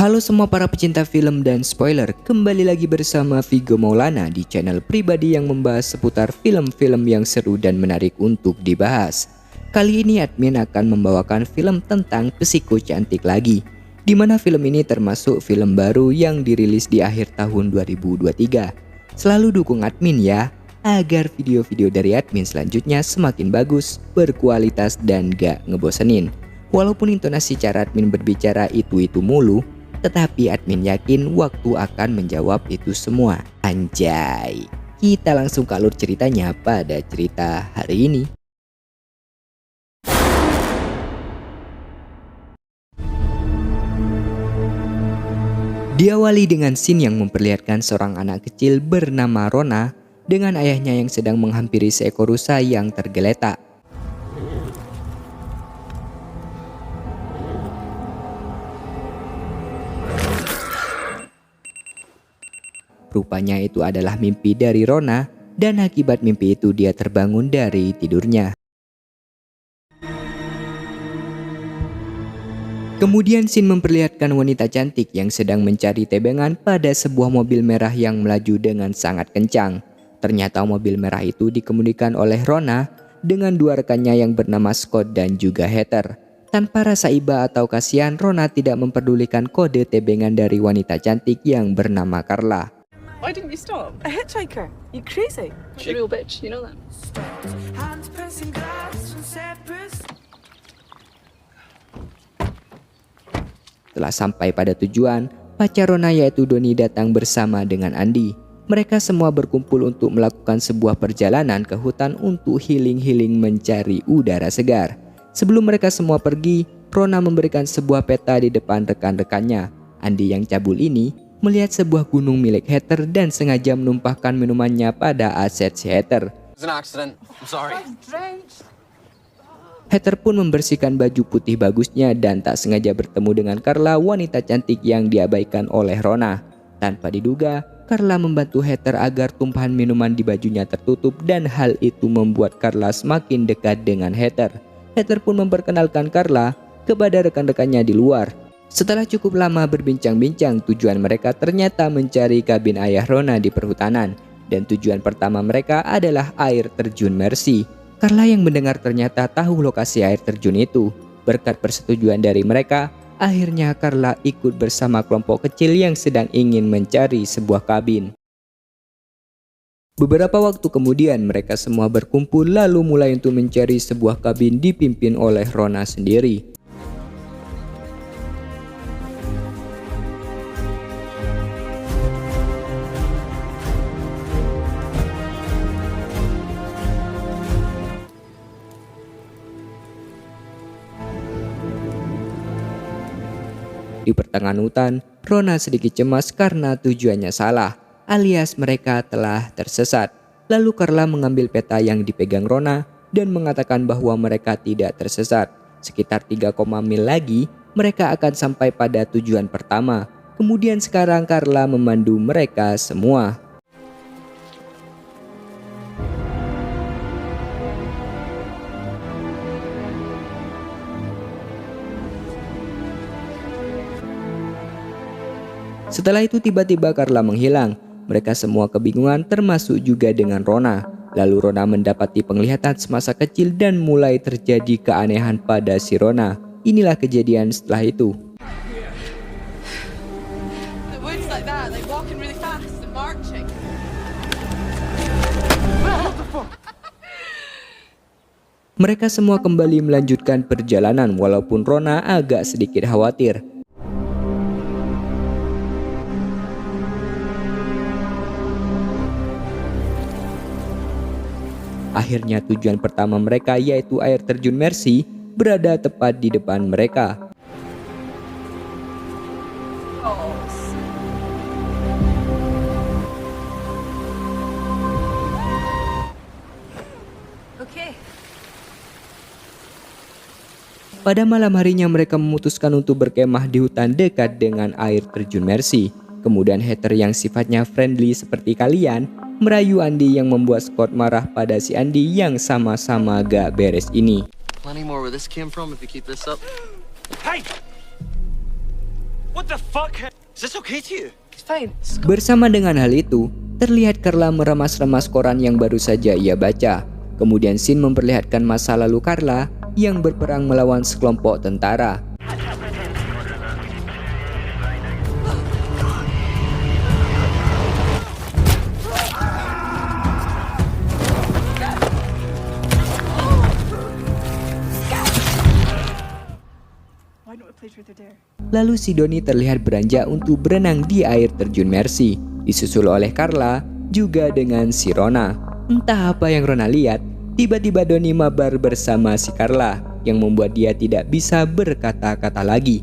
Halo semua para pecinta film dan spoiler, kembali lagi bersama Vigo Maulana di channel pribadi yang membahas seputar film-film yang seru dan menarik untuk dibahas. Kali ini admin akan membawakan film tentang Psiko Cantik lagi, di mana film ini termasuk film baru yang dirilis di akhir tahun 2023. Selalu dukung admin ya, agar video-video dari admin selanjutnya semakin bagus, berkualitas dan gak ngebosenin. Walaupun intonasi cara admin berbicara itu mulu, tetapi admin yakin waktu akan menjawab itu semua. Anjay. Kita langsung ke alur ceritanya pada cerita hari ini. Diawali dengan scene yang memperlihatkan seorang anak kecil bernama Rona dengan ayahnya yang sedang menghampiri seekor rusa yang tergeletak. Rupanya itu adalah mimpi dari Rona, dan akibat mimpi itu dia terbangun dari tidurnya. Kemudian scene memperlihatkan wanita cantik yang sedang mencari tebengan pada sebuah mobil merah yang melaju dengan sangat kencang. Ternyata mobil merah itu dikemudikan oleh Rona dengan dua rekannya yang bernama Scott dan juga Heather. Tanpa rasa iba atau kasihan, Rona tidak memperdulikan kode tebengan dari wanita cantik yang bernama Carla. Why didn't you stop? A hitchhiker? You crazy? She's a real bitch, you know that. Setelah sampai pada tujuan, pacar Rona yaitu Doni datang bersama dengan Andi. Mereka semua berkumpul untuk melakukan sebuah perjalanan ke hutan untuk healing mencari udara segar. Sebelum mereka semua pergi, Rona memberikan sebuah peta di depan rekan-rekannya. Andi yang cabul ini melihat sebuah gunung milik Heather dan sengaja menumpahkan minumannya pada aset si Heather. Heather pun membersihkan baju putih bagusnya dan tak sengaja bertemu dengan Carla, wanita cantik yang diabaikan oleh Rona. Tanpa diduga, Carla membantu Heather agar tumpahan minuman di bajunya tertutup dan hal itu membuat Carla semakin dekat dengan Heather. Heather pun memperkenalkan Carla kepada rekan-rekannya di luar. Setelah cukup lama berbincang-bincang, tujuan mereka ternyata mencari kabin ayah Rona di perhutanan. Dan tujuan pertama mereka adalah air terjun Mercy. Carla yang mendengar ternyata tahu lokasi air terjun itu. Berkat persetujuan dari mereka, akhirnya Carla ikut bersama kelompok kecil yang sedang ingin mencari sebuah kabin. Beberapa waktu kemudian mereka semua berkumpul lalu mulai untuk mencari sebuah kabin dipimpin oleh Rona sendiri. Di pertengahan hutan, Rona sedikit cemas karena tujuannya salah, alias mereka telah tersesat. Lalu Carla mengambil peta yang dipegang Rona dan mengatakan bahwa mereka tidak tersesat. Sekitar 3, mil lagi, mereka akan sampai pada tujuan pertama. Kemudian sekarang Carla memandu mereka semua. Setelah itu tiba-tiba Carla menghilang. Mereka semua kebingungan termasuk juga dengan Rona. Lalu Rona mendapati penglihatan semasa kecil dan mulai terjadi keanehan pada si Rona. Inilah kejadian setelah itu. Mereka semua kembali melanjutkan perjalanan walaupun Rona agak sedikit khawatir. Akhirnya tujuan pertama mereka yaitu air terjun Mercy berada tepat di depan mereka. Pada malam harinya mereka memutuskan untuk berkemah di hutan dekat dengan air terjun Mercy. Kemudian Heather yang sifatnya friendly seperti kalian merayu Andi yang membuat Scott marah pada si Andi yang sama-sama gak beres ini. Plenty more where this came from if you keep this up. Hey! What the fuck? Is this okay to you? It's fine. Bersama dengan hal itu, terlihat Carla meremas-remas koran yang baru saja ia baca. Kemudian scene memperlihatkan masa lalu Carla yang berperang melawan sekelompok tentara. Why don't we play truth or dare? Lalu si Donnie terlihat beranjak untuk berenang di air terjun Mercy, disusul oleh Carla juga dengan si Rona. Entah apa yang Rona lihat, tiba-tiba Donnie mabar bersama si Carla yang membuat dia tidak bisa berkata-kata lagi.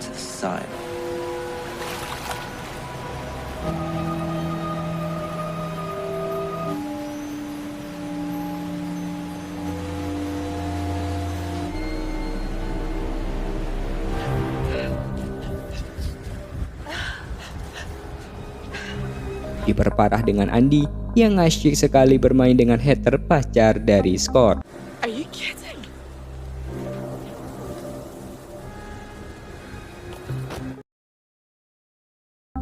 To the side. Diperparah dengan Andy yang asyik sekali bermain dengan Heather, pacar dari Scott. Are you kidding?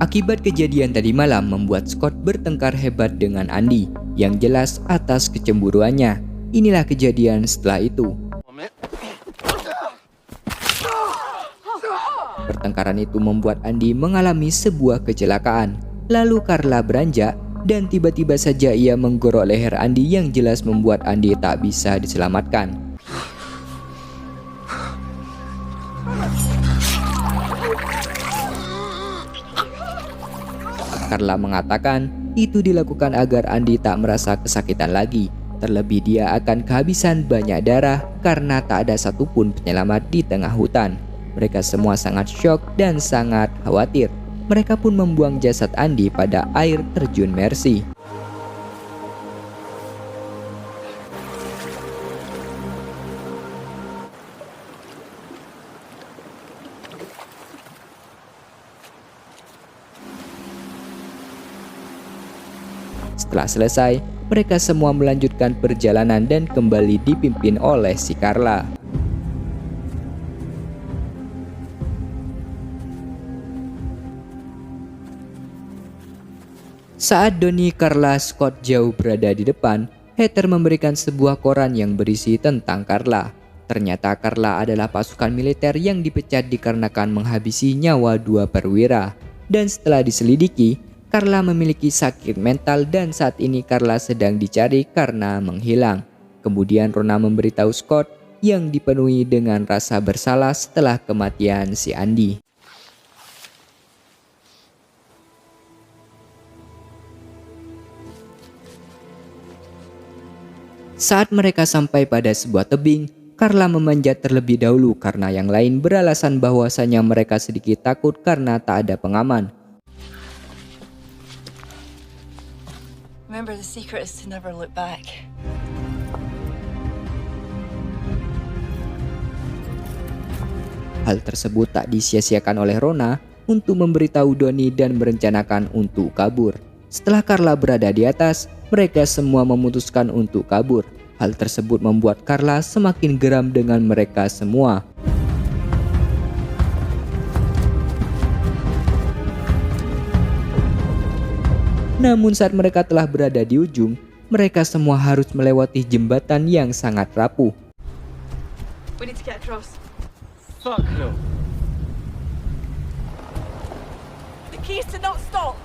Akibat kejadian tadi malam membuat Scott bertengkar hebat dengan Andy yang jelas atas kecemburuannya. Inilah kejadian setelah itu. Pertengkaran itu membuat Andy mengalami sebuah kecelakaan. Lalu Carla beranjak dan tiba-tiba saja ia menggorok leher Andy yang jelas membuat Andy tak bisa diselamatkan. Carla mengatakan itu dilakukan agar Andy tak merasa kesakitan lagi. Terlebih dia akan kehabisan banyak darah karena tak ada satupun penyelamat di tengah hutan. Mereka semua sangat syok dan sangat khawatir. Mereka pun membuang jasad Andy pada air terjun Mercy. Setelah selesai, mereka semua melanjutkan perjalanan dan kembali dipimpin oleh si Carla. Saat Donnie, Carla, Scott jauh berada di depan, Heather memberikan sebuah koran yang berisi tentang Carla. Ternyata Carla adalah pasukan militer yang dipecat dikarenakan menghabisi nyawa 2 perwira. Dan setelah diselidiki, Carla memiliki sakit mental dan saat ini Carla sedang dicari karena menghilang. Kemudian Rona memberitahu Scott yang dipenuhi dengan rasa bersalah setelah kematian si Andy. Saat mereka sampai pada sebuah tebing, Carla memanjat terlebih dahulu karena yang lain beralasan bahwasanya mereka sedikit takut karena tak ada pengaman. Remember, the secret is to never look back. Hal tersebut tak disia-siakan oleh Rona untuk memberitahu Donnie dan merencanakan untuk kabur. Setelah Carla berada di atas, mereka semua memutuskan untuk kabur. Hal tersebut membuat Carla semakin geram dengan mereka semua. Namun saat mereka telah berada di ujung, mereka semua harus melewati jembatan yang sangat rapuh. We need to get across. Fuck no. The key is to not stop.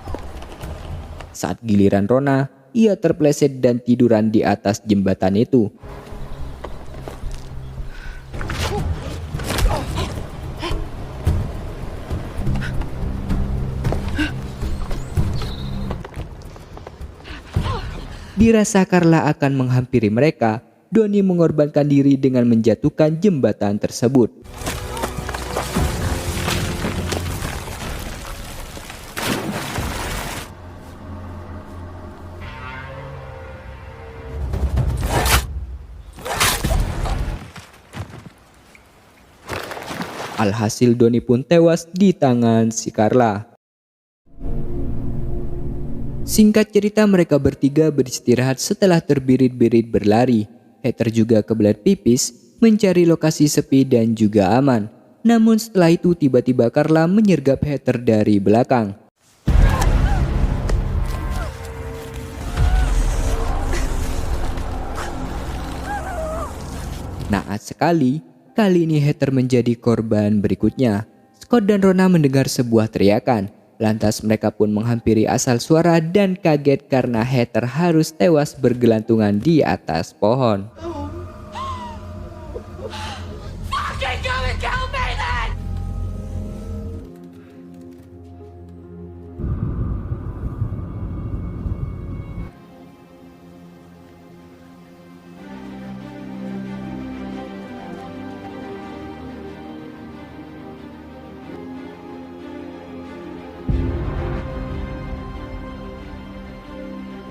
Saat giliran Rona, ia terpleset dan tiduran di atas jembatan itu. Dirasa Carla akan menghampiri mereka, Donnie mengorbankan diri dengan menjatuhkan jembatan tersebut. Alhasil Donnie pun tewas di tangan si Carla. Singkat cerita, mereka bertiga beristirahat setelah terbirit-birit berlari. Heather juga kebelet pipis, mencari lokasi sepi dan juga aman. Namun setelah itu tiba-tiba Carla menyergap Heather dari belakang. Naas sekali, kali ini Heather menjadi korban berikutnya. Scott dan Rona mendengar sebuah teriakan. Lantas mereka pun menghampiri asal suara dan kaget karena Heather harus tewas bergelantungan di atas pohon.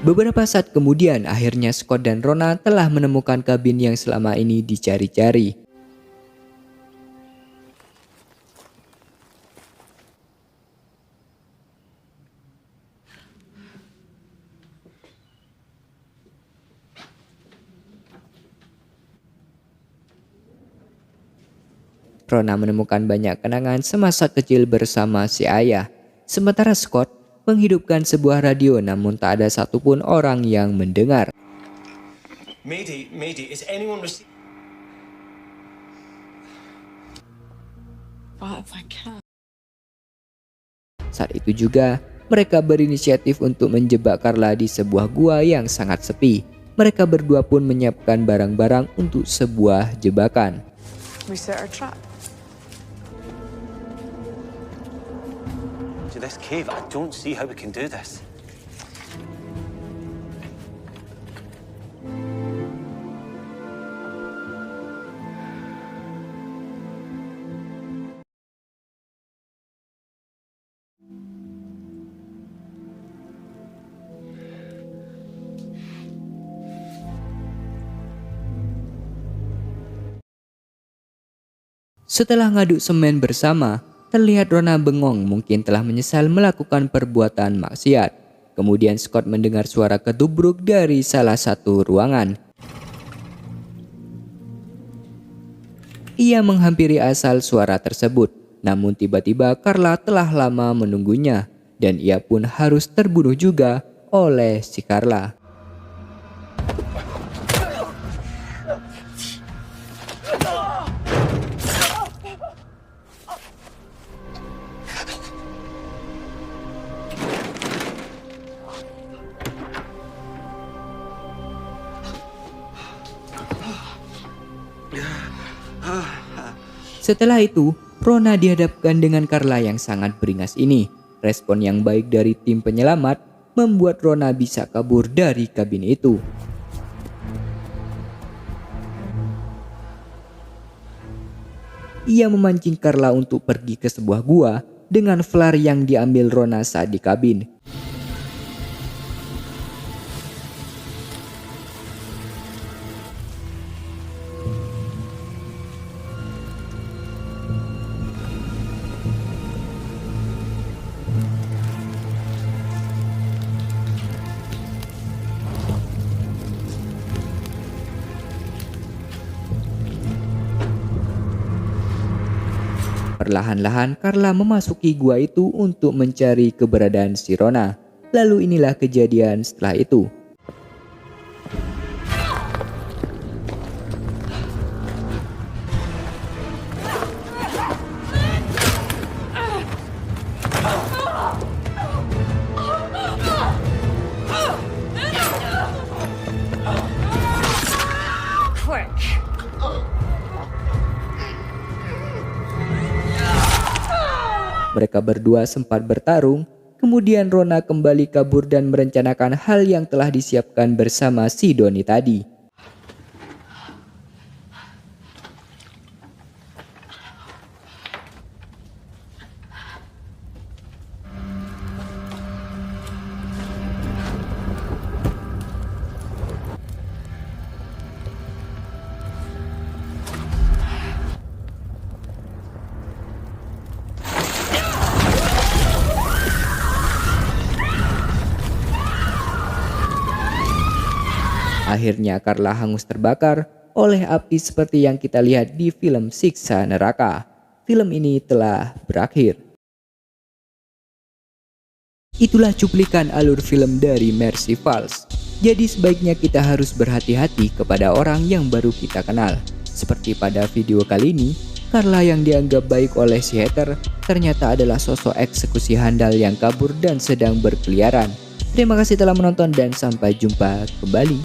Beberapa saat kemudian, akhirnya Scott dan Rona telah menemukan kabin yang selama ini dicari-cari. Rona menemukan banyak kenangan semasa kecil bersama si ayah. Sementara Scott menghidupkan sebuah radio, namun tak ada satupun orang yang mendengar. Mayday, is anyone receiving? What if I can? Saat itu juga, mereka berinisiatif untuk menjebak Carla di sebuah gua yang sangat sepi. Mereka berdua pun menyiapkan barang-barang untuk sebuah jebakan. We set our trap. To this cave, I don't see how we can do this. Setelah ngaduk semen bersama, terlihat Rona bengong, mungkin telah menyesal melakukan perbuatan maksiat. Kemudian Scott mendengar suara ketubruk dari salah satu ruangan. Ia menghampiri asal suara tersebut, namun tiba-tiba Carla telah lama menunggunya, dan ia pun harus terbunuh juga oleh si Carla. Setelah itu, Rona dihadapkan dengan Carla yang sangat beringas ini. Respon yang baik dari tim penyelamat membuat Rona bisa kabur dari kabin itu. Ia memancing Carla untuk pergi ke sebuah gua dengan flare yang diambil Rona saat di kabin. Perlahan-lahan Carla memasuki gua itu untuk mencari keberadaan si Rona. Lalu inilah kejadian setelah itu. Mereka berdua sempat bertarung, kemudian Rona kembali kabur dan merencanakan hal yang telah disiapkan bersama si Donnie tadi. Akhirnya Carla hangus terbakar oleh api seperti yang kita lihat di film Siksa Neraka. film ini telah berakhir. Itulah cuplikan alur film dari Mercy Falls. Jadi sebaiknya kita harus berhati-hati kepada orang yang baru kita kenal. Seperti pada video kali ini, Carla yang dianggap baik oleh si Heather ternyata adalah sosok eksekusi handal yang kabur dan sedang berkeliaran. Terima kasih telah menonton dan sampai jumpa kembali.